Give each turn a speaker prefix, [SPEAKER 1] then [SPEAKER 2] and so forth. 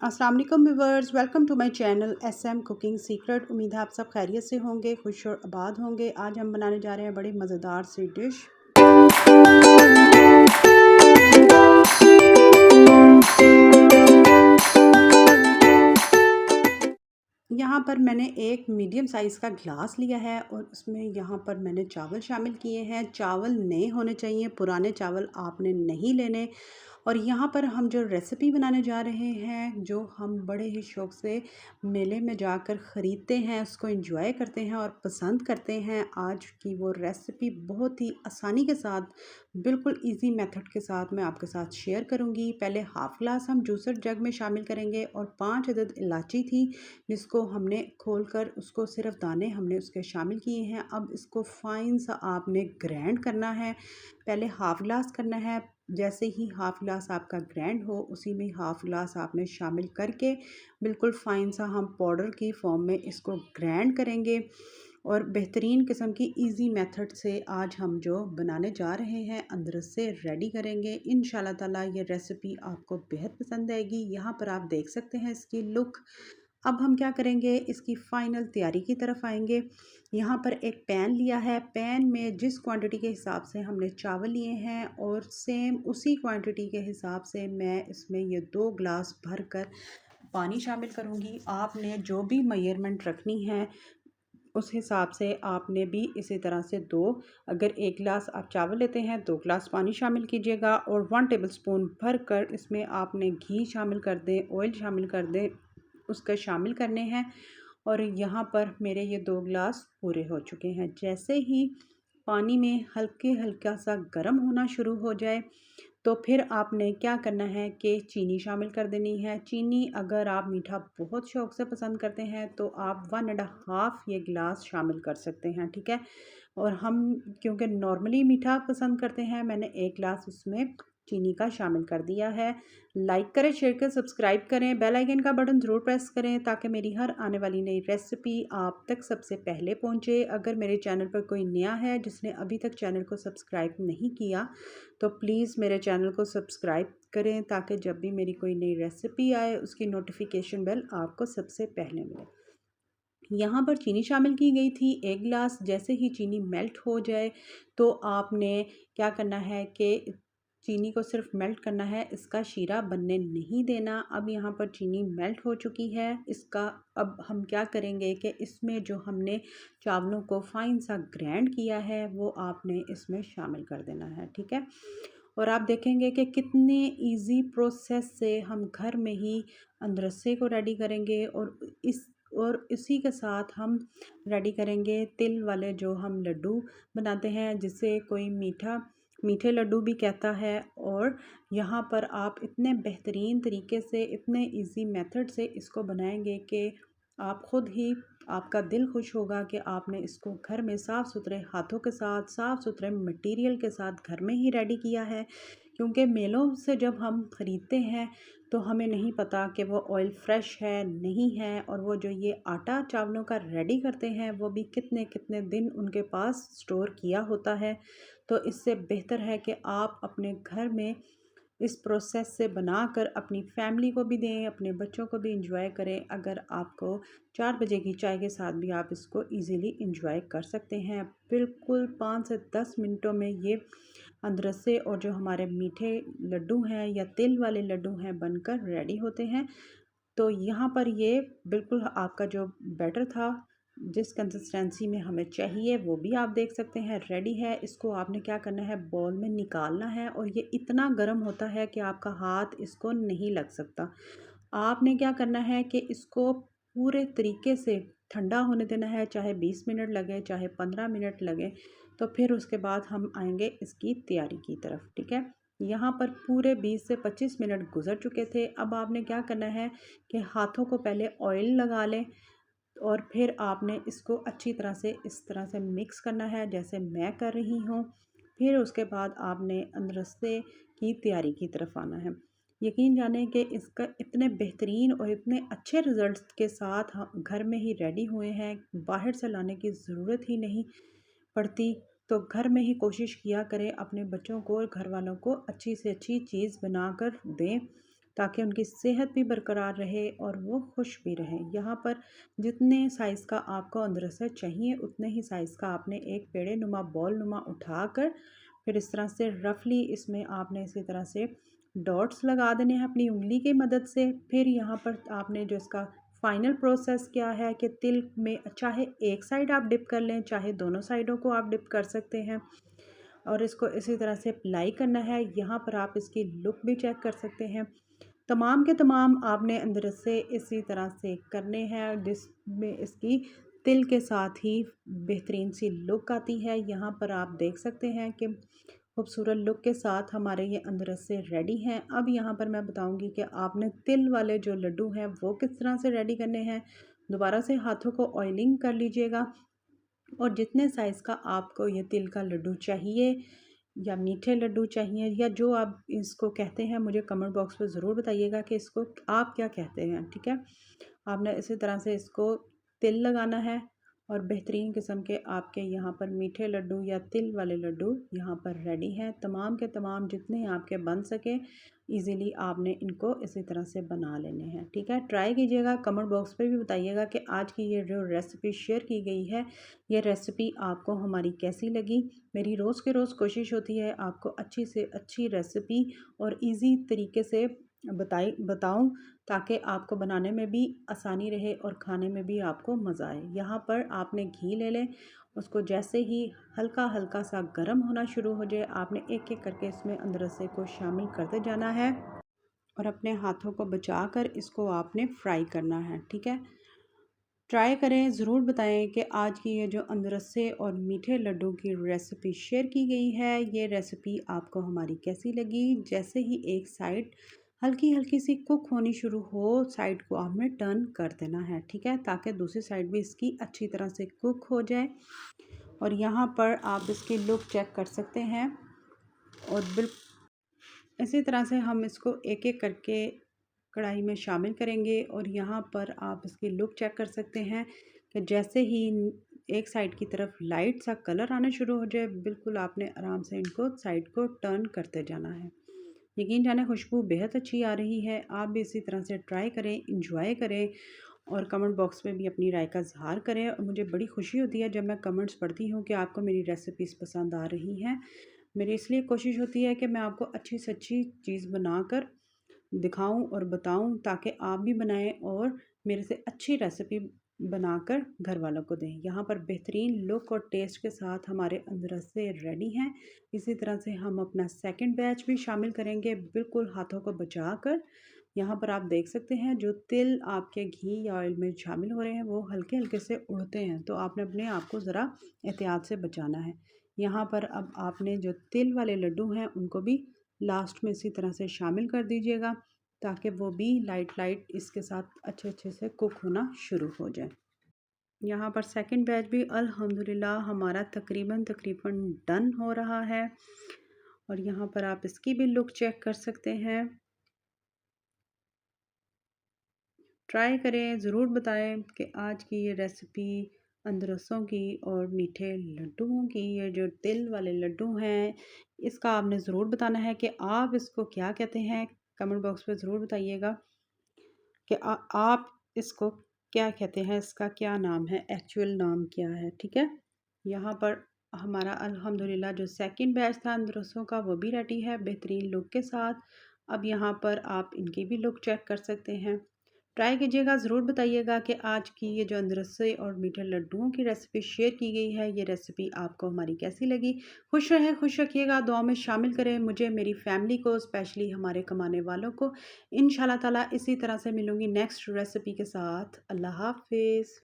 [SPEAKER 1] अस्सलाम वालेकुम viewers, welcome to my channel SM cooking secret. उम्मीद है आप सब खैरियत से होंगे, खुश और आबाद होंगे। आज हम बनाने जा रहे हैं बड़ी मज़ेदार सी डिश। यहाँ पर मैंने एक मीडियम साइज़ का ग्लास लिया है और उसमें यहाँ पर मैंने चावल शामिल किए हैं। चावल नए होने चाहिए, पुराने चावल आपने नहीं लेने। और यहाँ पर हम जो रेसिपी बनाने जा रहे हैं, जो हम बड़े ही शौक़ से मेले में जाकर ख़रीदते हैं, उसको एंजॉय करते हैं और पसंद करते हैं, आज की वो रेसिपी बहुत ही आसानी के साथ, बिल्कुल इजी मेथड के साथ मैं आपके साथ शेयर करूँगी। पहले हाफ़ ग्लास हम जूसर जग में शामिल करेंगे और 5 अदद इलायची थी, जिसको हमने खोलकर उसको सिर्फ दाने हमने उसके शामिल किए हैं। अब इसको फ़ाइन सा आपने ग्राइंड करना है। पहले हाफ़ ग्लास करना है, जैसे ही हाफ़ ग्लास आपका ग्राइंड हो उसी में हाफ़ ग्लास आपने शामिल करके बिल्कुल फ़ाइन सा हम पाउडर की फॉर्म में इसको ग्राइंड करेंगे। और बेहतरीन किस्म की इजी मेथड से आज हम जो बनाने जा रहे हैं अंदर से रेडी करेंगे। इंशाल्लाह ताला ये रेसिपी आपको बेहद पसंद आएगी। यहाँ पर आप देख सकते हैं इसकी लुक। अब हम क्या करेंगे, इसकी फ़ाइनल तैयारी की तरफ आएंगे। यहाँ पर एक पैन लिया है, पैन में जिस क्वांटिटी के हिसाब से हमने चावल लिए हैं और सेम उसी क्वांटिटी के हिसाब से मैं इसमें ये 2 ग्लास भर कर पानी शामिल करूँगी। आपने जो भी मेजरमेंट रखनी है उस हिसाब से आपने भी इसी तरह से 2, अगर 1 गिलास आप चावल लेते हैं 2 गिलास पानी शामिल कीजिएगा। और 1 टेबलस्पून भर कर इसमें आपने घी शामिल कर दें, ऑयल शामिल कर दें, उसका शामिल करने हैं। और यहाँ पर मेरे ये 2 गिलास पूरे हो चुके हैं। जैसे ही पानी में हल्का सा गर्म होना शुरू हो जाए तो फिर आपने क्या करना है कि चीनी शामिल कर देनी है। चीनी अगर आप मीठा बहुत शौक़ से पसंद करते हैं तो आप 1 एंड हाफ़ ये गिलास शामिल कर सकते हैं, ठीक है। और हम क्योंकि नॉर्मली मीठा पसंद करते हैं, मैंने 1 गिलास उसमें चीनी का शामिल कर दिया है। लाइक करें, शेयर करें, सब्सक्राइब करें, बेल आइकन का बटन ज़रूर प्रेस करें ताकि मेरी हर आने वाली नई रेसिपी आप तक सबसे पहले पहुंचे। अगर मेरे चैनल पर कोई नया है जिसने अभी तक चैनल को सब्सक्राइब नहीं किया तो प्लीज़ मेरे चैनल को सब्सक्राइब करें ताकि जब भी मेरी कोई नई रेसिपी आए उसकी नोटिफिकेशन बेल आपको सबसे पहले मिले। यहाँ पर चीनी शामिल की गई थी 1 गिलास। जैसे ही चीनी मेल्ट हो जाए तो आपने क्या करना है कि चीनी को सिर्फ मेल्ट करना है, इसका शीरा बनने नहीं देना। अब यहाँ पर चीनी मेल्ट हो चुकी है। इसका अब हम क्या करेंगे कि इसमें जो हमने चावलों को फ़ाइन सा ग्राइंड किया है वो आपने इसमें शामिल कर देना है, ठीक है। और आप देखेंगे कि कितने इजी प्रोसेस से हम घर में ही अंदरसे को रेडी करेंगे। और इसी के साथ हम रेडी करेंगे तिल वाले जो हम लड्डू बनाते हैं, जिसे कोई मीठे लड्डू भी कहता है। और यहाँ पर आप इतने बेहतरीन तरीके से, इतने इजी मेथड से इसको बनाएंगे कि आप ख़ुद ही, आपका दिल खुश होगा कि आपने इसको घर में साफ़ सुथरे हाथों के साथ, साफ़ सुथरे मटेरियल के साथ घर में ही रेडी किया है। क्योंकि मेलों से जब हम ख़रीदते हैं तो हमें नहीं पता कि वो ऑयल फ्रेश है नहीं है, और वो जो ये आटा चावलों का रेडी करते हैं वो भी कितने कितने दिन उनके पास स्टोर किया होता है। तो इससे बेहतर है कि आप अपने घर में इस प्रोसेस से बनाकर अपनी फैमिली को भी दें, अपने बच्चों को भी इंजॉय करें। अगर आपको 4 बजे की चाय के साथ भी आप इसको इजीली इंजॉय कर सकते हैं। बिल्कुल 5 से 10 मिनटों में ये अदरसे और जो हमारे मीठे लड्डू हैं या तिल वाले लड्डू हैं बनकर रेडी होते हैं। तो यहाँ पर ये बिल्कुल आपका जो बैटर था, जिस कंसिस्टेंसी में हमें चाहिए वो भी आप देख सकते हैं रेडी है। इसको आपने क्या करना है, बाउल में निकालना है। और ये इतना गर्म होता है कि आपका हाथ इसको नहीं लग सकता। आपने क्या करना है कि इसको पूरे तरीके से ठंडा होने देना है, चाहे 20 मिनट लगे, चाहे 15 मिनट लगे। तो फिर उसके बाद हम आएंगे इसकी तैयारी की तरफ, ठीक है। यहाँ पर पूरे 20 से 25 मिनट गुजर चुके थे। अब आपने क्या करना है कि हाथों को पहले ऑयल लगा लें और फिर आपने इसको अच्छी तरह से इस तरह से मिक्स करना है जैसे मैं कर रही हूँ। फिर उसके बाद आपने अदरसे की तैयारी की तरफ आना है। यकीन जाने कि इसका इतने बेहतरीन और इतने अच्छे रिज़ल्ट्स के साथ हम घर में ही रेडी हुए हैं, बाहर से लाने की ज़रूरत ही नहीं पड़ती। तो घर में ही कोशिश किया करें, अपने बच्चों को और घर वालों को अच्छी से अच्छी चीज़ बनाकर दें। ताकि उनकी सेहत भी बरकरार रहे और वो खुश भी रहें। यहाँ पर जितने साइज़ का आपको अंदरसा चाहिए उतने ही साइज़ का आपने एक पेड़े नुमा बॉल नुमा उठाकर फिर इस तरह से रफली इसमें आपने इसी तरह से डॉट्स लगा देने हैं अपनी उंगली की मदद से। फिर यहाँ पर आपने जो इसका फाइनल प्रोसेस क्या है कि तिल में चाहे एक साइड आप डिप कर लें, चाहे दोनों साइडों को आप डिप कर सकते हैं और इसको इसी तरह से अप्लाई करना है। यहाँ पर आप इसकी लुक भी चेक कर सकते हैं। तमाम के तमाम आपने अंदर से इसी तरह से करने हैं जिसमें इसकी तिल के साथ ही बेहतरीन सी लुक आती है। यहाँ पर आप देख सकते हैं कि खूबसूरत लुक के साथ हमारे ये अंदर से रेडी हैं। अब यहाँ पर मैं बताऊँगी कि आपने तिल वाले जो लड्डू हैं वो किस तरह से रेडी करने हैं। दोबारा से हाथों को ऑयलिंग कर लीजिएगा और जितने साइज़ का आपको ये तिल का लड्डू चाहिए या मीठे लड्डू चाहिए या जो आप इसको कहते हैं, मुझे कमेंट बॉक्स में ज़रूर बताइएगा कि इसको आप क्या कहते हैं, ठीक है। आपने इसी तरह से इसको तिल लगाना है और बेहतरीन किस्म के आपके यहाँ पर मीठे लड्डू या तिल वाले लड्डू यहाँ पर रेडी हैं। तमाम के तमाम जितने आपके बन सके इजीली आपने इनको इसी तरह से बना लेने हैं, ठीक है। ट्राई कीजिएगा, कमेंट बॉक्स पे भी बताइएगा कि आज की ये जो रेसिपी शेयर की गई है ये रेसिपी आपको हमारी कैसी लगी। मेरी रोज़ के रोज़ कोशिश होती है आपको अच्छी से अच्छी रेसिपी और इजी तरीके से बताऊं ताकि आपको बनाने में भी आसानी रहे और खाने में भी आपको मज़ा आए। यहाँ पर आपने घी ले लें, उसको जैसे ही हल्का हल्का सा गर्म होना शुरू हो जाए आपने एक एक करके इसमें अंदरसे को शामिल करते जाना है और अपने हाथों को बचा कर इसको आपने फ्राई करना है, ठीक है। ट्राई करें, ज़रूर बताएं कि आज की ये जो अंदरसे और मीठे लड्डू की रेसिपी शेयर की गई है ये रेसिपी आपको हमारी कैसी लगी। जैसे ही एक साइड हल्की हल्की सी कुक होनी शुरू हो साइड को आपने टर्न कर देना है, ठीक है, ताकि दूसरी साइड भी इसकी अच्छी तरह से कुक हो जाए। और यहाँ पर आप इसकी लुक चेक कर सकते हैं और इसी तरह से हम इसको एक एक करके कढ़ाई में शामिल करेंगे और यहाँ पर आप इसकी लुक चेक कर सकते हैं कि जैसे ही एक साइड की तरफ लाइट सा कलर आना शुरू हो जाए बिल्कुल आपने आराम से इनको साइड को टर्न करते जाना है। यकीन जाने खुशबू बेहद अच्छी आ रही है। आप भी इसी तरह से ट्राई करें, इंजॉय करें और कमेंट बॉक्स में भी अपनी राय का इज़हार करें। और मुझे बड़ी खुशी होती है जब मैं कमेंट्स पढ़ती हूँ कि आपको मेरी रेसिपीज़ पसंद आ रही हैं। मेरी इसलिए कोशिश होती है कि मैं आपको अच्छी से अच्छी चीज़ बनाकर दिखाऊं और बताऊं ताकि आप भी बनाएं और मेरे से अच्छी रेसिपी बनाकर घर वालों को दें। यहाँ पर बेहतरीन लुक और टेस्ट के साथ हमारे अंदर से रेडी हैं। इसी तरह से हम अपना सेकंड बैच भी शामिल करेंगे बिल्कुल हाथों को बचा कर। यहाँ पर आप देख सकते हैं जो तिल आपके घी या ऑयल में शामिल हो रहे हैं वो हल्के हल्के से उड़ते हैं, तो आपने अपने आप को ज़रा एहतियात से बचाना है। यहाँ पर अब आपने जो तिल वाले लड्डू हैं उनको भी लास्ट में इसी तरह से शामिल कर दीजिएगा ताकि वो भी लाइट लाइट इसके साथ अच्छे अच्छे से कुक होना शुरू हो जाए। यहाँ पर सेकंड बैच भी अल्हम्दुलिल्लाह हमारा तकरीबन तकरीबन डन हो रहा है और यहाँ पर आप इसकी भी लुक चेक कर सकते हैं। ट्राई करें, ज़रूर बताएं कि आज की ये रेसिपी अदरसों की और मीठे लड्डुओं की, ये जो तिल वाले लड्डू हैं इसका आपने ज़रूर बताना है कि आप इसको क्या कहते हैं। कमेंट बॉक्स में ज़रूर बताइएगा कि आप इसको क्या कहते हैं, इसका क्या नाम है, एक्चुअल नाम क्या है, ठीक है। यहाँ पर हमारा अल्हम्दुलिल्लाह जो सेकंड बैच था अदरसों का वो भी रेडी है बेहतरीन लुक के साथ। अब यहाँ पर आप इनकी भी लुक चेक कर सकते हैं। ट्राई कीजिएगा, ज़रूर बताइएगा कि आज की ये जो अदरसे और मीठे लड्डुओं की रेसिपी शेयर की गई है ये रेसिपी आपको हमारी कैसी लगी। खुश रहें, खुश रखिएगा, दुआ में शामिल करें मुझे, मेरी फैमिली को, स्पेशली हमारे कमाने वालों को। इंशाल्लाह ताला इसी तरह से मिलूँगी नेक्स्ट रेसिपी के साथ। अल्लाह हाफ़िज़।